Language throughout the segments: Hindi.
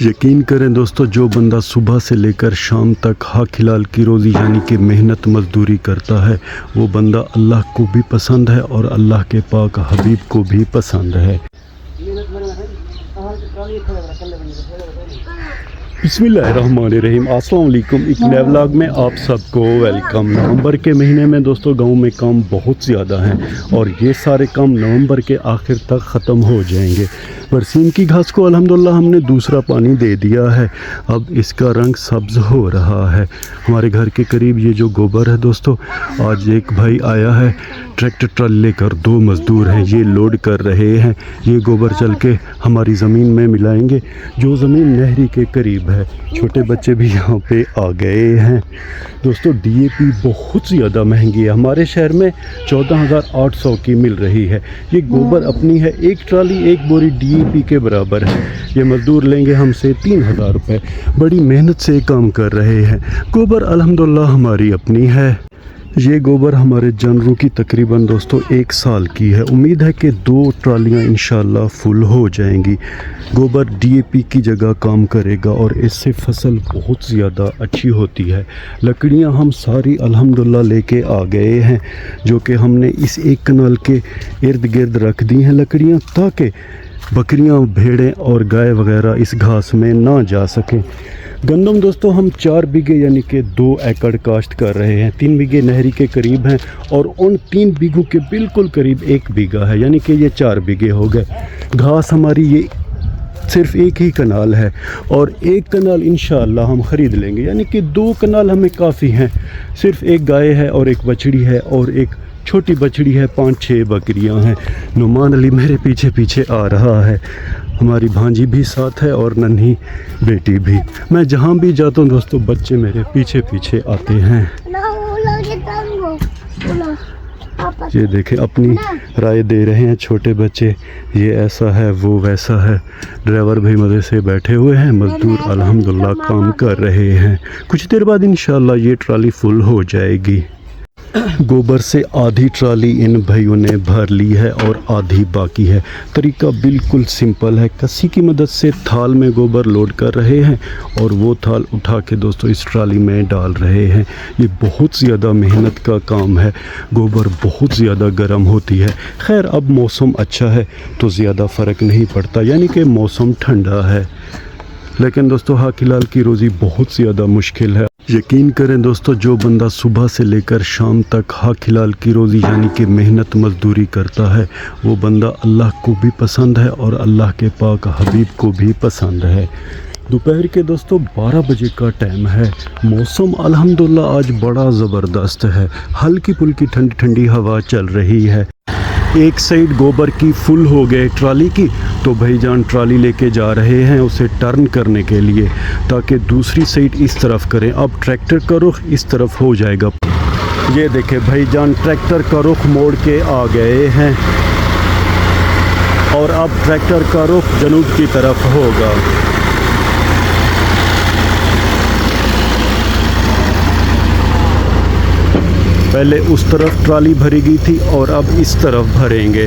यकीन करें दोस्तों, जो बंदा सुबह से लेकर शाम तक हक हिलाल की रोज़ी यानी कि मेहनत मजदूरी करता है, वो बंदा अल्लाह को भी पसंद है और अल्लाह के पाक हबीब को भी पसंद है। बिस्मिल्लाहिर्रहमानिर्रहीम। अस्सलाम वालेकुम। एक नए व्लॉग में आप सबको वेलकम। नवंबर के महीने में दोस्तों गांव में काम बहुत ज़्यादा हैं और ये सारे काम नवंबर के आखिर तक ख़त्म हो जाएंगे। बरसीम की घास को अल्हम्दुलिल्लाह हमने दूसरा पानी दे दिया है, अब इसका रंग सब्ज़ हो रहा है। हमारे घर के करीब ये जो गोबर है दोस्तों, आज एक भाई आया है ट्रैक्टर ट्राली लेकर, 2 मज़दूर हैं, ये लोड कर रहे हैं। ये गोबर चल के हमारी ज़मीन में मिलाएंगे जो ज़मीन नहरी के करीब है। छोटे बच्चे भी यहाँ पे आ गए हैं दोस्तों। डीएपी बहुत ज़्यादा महंगी है, हमारे शहर में 14,800 की मिल रही है। ये गोबर अपनी है, एक ट्राली एक बोरी डीएपी के बराबर है। ये मज़दूर लेंगे हमसे 3,000 रुपये। बड़ी मेहनत से काम कर रहे हैं। गोबर अल्हम्दुलिल्लाह हमारी अपनी है। ये गोबर हमारे जानवरों की तकरीबन दोस्तों 1 साल की है। उम्मीद है कि 2 ट्रालियाँ इंशाल्लाह फुल हो जाएंगी। गोबर डीएपी की जगह काम करेगा और इससे फसल बहुत ज़्यादा अच्छी होती है। लकड़ियाँ हम सारी अल्हम्दुलिल्लाह लेके आ गए हैं, जो कि हमने इस 1 कनाल के इर्द गिर्द रख दी हैं लकड़ियाँ, ताकि बकरियाँ, भेड़ें और गाय वगैरह इस घास में ना जा सकें। गंदम दोस्तों हम 4 बीघे यानी कि 2 एकड़ काश्त कर रहे हैं। 3 बीघे नहरी के करीब हैं और उन 3 बीघों के बिल्कुल करीब 1 बीघा है, यानी कि ये 4 बीघे हो गए। घास हमारी ये सिर्फ 1 ही कनाल है और 1 कनाल इंशाअल्लाह हम ख़रीद लेंगे, यानी कि 2 कनाल हमें काफ़ी हैं। सिर्फ 1 गाय है और 1 बछड़ी है और 1 छोटी बछड़ी है, 5-6 बकरियां हैं। नुमान अली मेरे पीछे पीछे आ रहा है, हमारी भांजी भी साथ है और नन्ही बेटी भी। मैं जहाँ भी जाता हूँ दोस्तों, बच्चे मेरे पीछे pीछे आते हैं। ये देखें, अपनी राय दे रहे हैं छोटे बच्चे, ये ऐसा है वो वैसा है। ड्राइवर भी मज़े से बैठे हुए हैं, मज़दूर अल्हम्दुलिल्लाह काम कर रहे हैं। कुछ देर बाद इंशाअल्लाह ये ट्राली फुल हो जाएगी। गोबर से आधी ट्राली इन भाइयों ने भर ली है और आधी बाकी है। तरीका बिल्कुल सिंपल है, कसी की मदद से थाल में गोबर लोड कर रहे हैं और वो थाल उठा के दोस्तों इस ट्राली में डाल रहे हैं। ये बहुत ज़्यादा मेहनत का काम है, गोबर बहुत ज़्यादा गर्म होती है। खैर अब मौसम अच्छा है तो ज़्यादा फ़र्क नहीं पड़ता, यानी कि मौसम ठंडा है। लेकिन दोस्तों हक हिलाल की रोज़ी बहुत ज़्यादा मुश्किल है। यकीन करें दोस्तों, जो बंदा सुबह से लेकर शाम तक हक हिलाल की रोज़ी यानी कि मेहनत मजदूरी करता है, वो बंदा अल्लाह को भी पसंद है और अल्लाह के पाक हबीब को भी पसंद है। दोपहर के दोस्तों 12 बजे का टाइम है। मौसम अल्हम्दुलिल्लाह आज बड़ा ज़बरदस्त है, हल्की फुल्की ठंडी ठंडी हवा चल रही है। एक साइड गोबर की फुल हो गए ट्राली की, तो भाईजान ट्राली लेके जा रहे हैं उसे टर्न करने के लिए, ताकि दूसरी साइड इस तरफ करें। अब ट्रैक्टर का रुख इस तरफ हो जाएगा। ये देखें भाईजान ट्रैक्टर का रुख मोड़ के आ गए हैं और अब ट्रैक्टर का रुख जनूब की तरफ होगा। पहले उस तरफ ट्राली भरी गई थी और अब इस तरफ भरेंगे।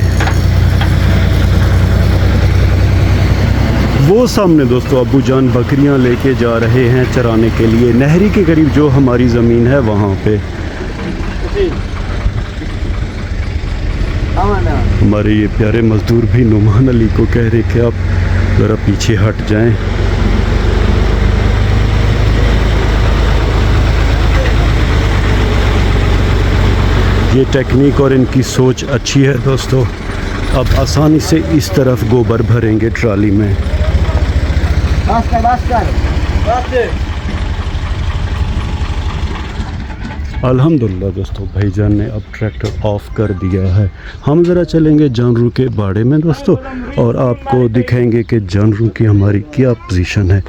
वो सामने दोस्तों अब्बू जान बकरियां लेके जा रहे हैं चराने के लिए, नहरी के करीब जो हमारी ज़मीन है वहाँ पे। हमारे ये प्यारे मज़दूर भी नुमान अली को कह रहे कि आप ज़रा पीछे हट जाएं। ये टेक्निक और इनकी सोच अच्छी है दोस्तों। अब आसानी से इस तरफ गोबर भरेंगे ट्राली में। अल्हम्दुलिल्लाह दोस्तों भाईजान ने अब ट्रैक्टर ऑफ कर दिया है। हम ज़रा चलेंगे जानवरों के बाड़े में दोस्तों और आपको दिखाएंगे कि जानवरों की हमारी क्या पोजीशन है।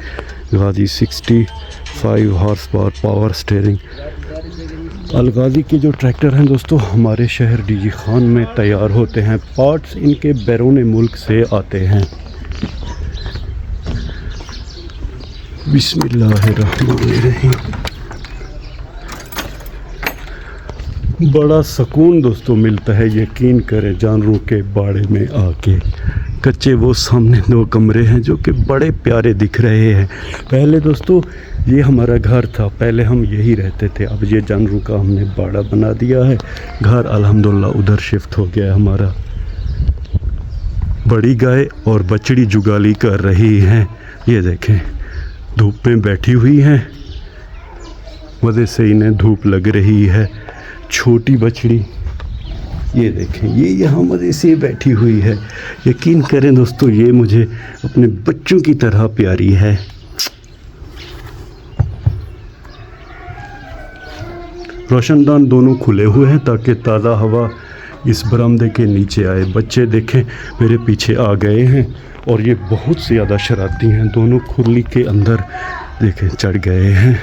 गाजी 65 हॉर्स पावर स्टीयरिंग अलगाज़ी के जो ट्रैक्टर हैं दोस्तों हमारे शहर डीजी खान में तैयार होते हैं। पार्ट्स इनके बैरून मुल्क से आते हैं। बिस्मिल्लाहिर्रहमानिर्रहीम। बड़ा सुकून दोस्तों मिलता है, यकीन करें जानवरों के बाड़े में आके। कच्चे वो सामने 2 कमरे हैं जो कि बड़े प्यारे दिख रहे हैं। पहले दोस्तों ये हमारा घर था, पहले हम यही रहते थे। अब ये जानवरों का हमने बाड़ा बना दिया है। घर अल्हम्दुलिल्लाह उधर शिफ्ट हो गया है हमारा। बड़ी गाय और बछड़ी जुगाली कर रही हैं। ये देखें धूप में बैठी हुई हैं, वजह से इन्हें धूप लग रही है। छोटी बछड़ी ये देखें, ये यहाँ मज़े से बैठी हुई है। यकीन करें दोस्तों, ये मुझे अपने बच्चों की तरह प्यारी है। रोशनदान दोनों खुले हुए हैं ताकि ताज़ा हवा इस बरामदे के नीचे आए। बच्चे देखें मेरे पीछे आ गए हैं और ये बहुत ज़्यादा शरारती हैं। दोनों खुरली के अंदर देखें चढ़ गए हैं।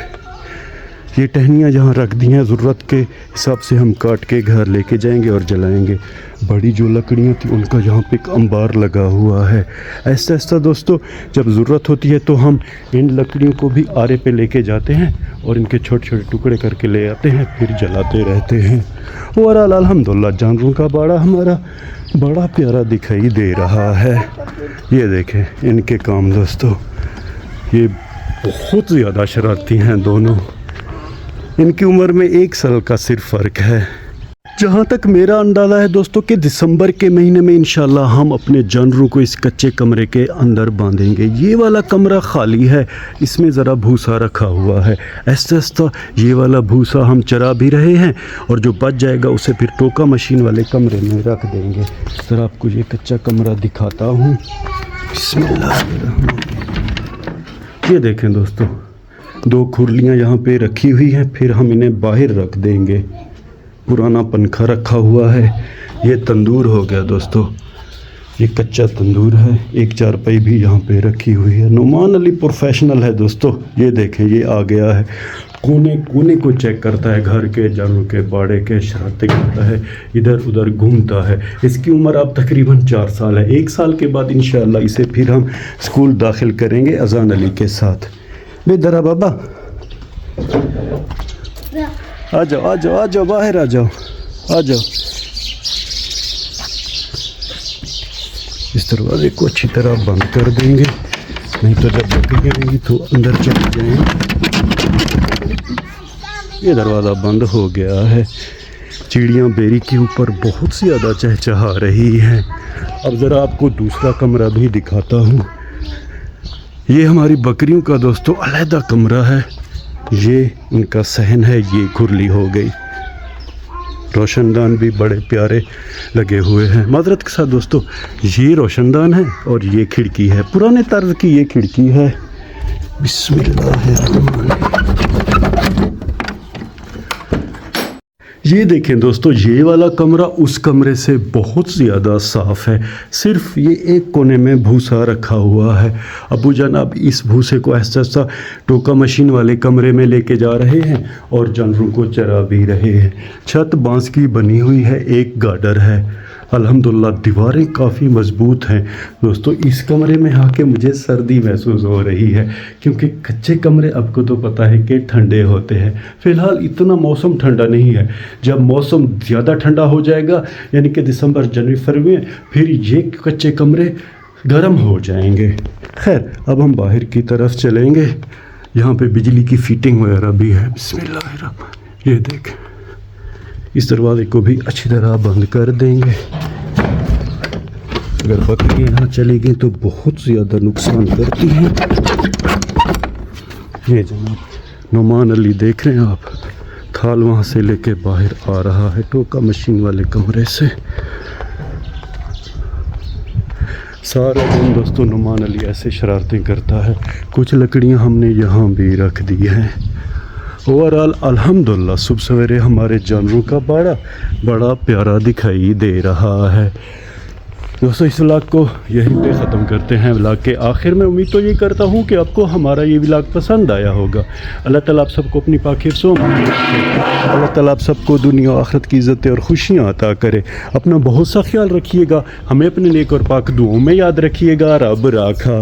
ये टहनियाँ जहाँ रख दी हैं, ज़रूरत के हिसाब से हम काट के घर लेके जाएंगे और जलाएंगे। बड़ी जो लकड़ियाँ थी उनका यहाँ पे एक अंबार लगा हुआ है। ऐसा ऐसा दोस्तों जब ज़रूरत होती है तो हम इन लकड़ियों को भी आरे पे लेके जाते हैं और इनके छोटे छोटे टुकड़े करके ले आते हैं, फिर जलाते रहते हैं। ओवरऑल अल्हम्दुलिल्लाह जानवरों का बाड़ा हमारा बड़ा प्यारा दिखाई दे रहा है। ये देखें इनके काम दोस्तों, ये बहुत ज़्यादा शरारती हैं दोनों। इनकी उम्र में 1 साल का सिर्फ फ़र्क है। जहाँ तक मेरा अंदाज़ा है दोस्तों कि दिसंबर के महीने में इंशाल्लाह हम अपने जानवरों को इस कच्चे कमरे के अंदर बांधेंगे। ये वाला कमरा खाली है, इसमें ज़रा भूसा रखा हुआ है। ऐसा ऐसा ये वाला भूसा हम चरा भी रहे हैं और जो बच जाएगा उसे फिर टोका मशीन वाले कमरे में रख देंगे। ज़रा आपको ये कच्चा कमरा दिखाता हूँ। बिस्मिल्लाह। ये देखें दोस्तों 2 खुरलियाँ यहाँ पे रखी हुई हैं, फिर हम इन्हें बाहर रख देंगे। पुराना पंखा रखा हुआ है। ये तंदूर हो गया दोस्तों, ये कच्चा तंदूर है। एक चारपाई भी यहाँ पे रखी हुई है। नुमान अली प्रोफेशनल है दोस्तों। ये देखें ये आ गया है, कोने कोने को चेक करता है, घर के जानवरों के बाड़े के शरारतें करता है, इधर उधर घूमता है। इसकी उम्र अब तकरीबन 4 साल है। 1 साल के बाद इंशाअल्लाह इसे फिर हम स्कूल दाखिल करेंगे अजान अली के साथ। बेदरा बाबा आ जाओ आ जाओ आ जाओ, बाहर आ जाओ आ जाओ। इस दरवाजे को अच्छी तरह बंद कर देंगे, नहीं तो जब बकरियाँ आएंगी तो अंदर चले जाएंगे। ये दरवाज़ा बंद हो गया है। चिड़ियाँ बेरी के ऊपर बहुत ज़्यादा चहचहा रही हैं। अब ज़रा आपको दूसरा कमरा भी दिखाता हूँ। ये हमारी बकरियों का दोस्तों अलहदा कमरा है। ये उनका सहन है, ये खुरली हो गई। रोशनदान भी बड़े प्यारे लगे हुए हैं। माजरत के साथ दोस्तों ये रोशनदान है और ये खिड़की है, पुराने तर्ज की ये खिड़की है। बिस्मिल्लाहिर्रहमानिर्रहीम। ये देखें दोस्तों ये वाला कमरा उस कमरे से बहुत ज़्यादा साफ़ है। सिर्फ ये एक कोने में भूसा रखा हुआ है। अबू जान अब इस भूसे को ऐसा ऐसा टोका मशीन वाले कमरे में लेके जा रहे हैं और जानवरों को चरा भी रहे हैं। छत बांस की बनी हुई है, एक गार्डर है। अल्हम्दुलिल्लाह दीवारें काफ़ी मज़बूत हैं दोस्तों। इस कमरे में आके मुझे सर्दी महसूस हो रही है क्योंकि कच्चे कमरे आपको तो पता है कि ठंडे होते हैं। फ़िलहाल इतना मौसम ठंडा नहीं है। जब मौसम ज़्यादा ठंडा हो जाएगा यानी कि दिसंबर जनवरी फरवरी में, फिर ये कच्चे कमरे गर्म हो जाएंगे। खैर अब हम बाहर की तरफ चलेंगे। यहाँ पे बिजली की फिटिंग वगैरह भी है। बिस्मिल्लाह। ये देख, इस दरवाजे को भी अच्छी तरह बंद कर देंगे। अगर बकरियाँ यहाँ चली गई तो बहुत ज़्यादा नुकसान करती हैं। ये जनाब नुमान अली देख रहे हैं आप, थाल वहाँ से लेके बाहर आ रहा है टोका मशीन वाले कमरे से। सारा दिन दोस्तों नुमान अली ऐसे शरारतें करता है। कुछ लकड़ियाँ हमने यहाँ भी रख दी हैं। ओवरऑल अल्हम्दुलिल्लाह सुबह सवेरे हमारे जानवरों का बाड़ा बड़ा प्यारा दिखाई दे रहा है। दोस्तों इस व्लॉग को यहीं पे ख़त्म करते हैं। व्लॉग के आखिर में उम्मीद तो ये करता हूँ कि आपको हमारा ये व्लॉग पसंद आया होगा। अल्लाह ताला आप सबको अपनी पाक हिफ्ज़ों में रखे। अल्लाह ताला आप सबको दुनिया और आखिरत की इज़्ज़तें और खुशियाँ अता करे। अपना बहुत सा ख्याल रखिएगा। हमें अपने नेक और पाक दुआओं में याद रखिएगा। रब राखा।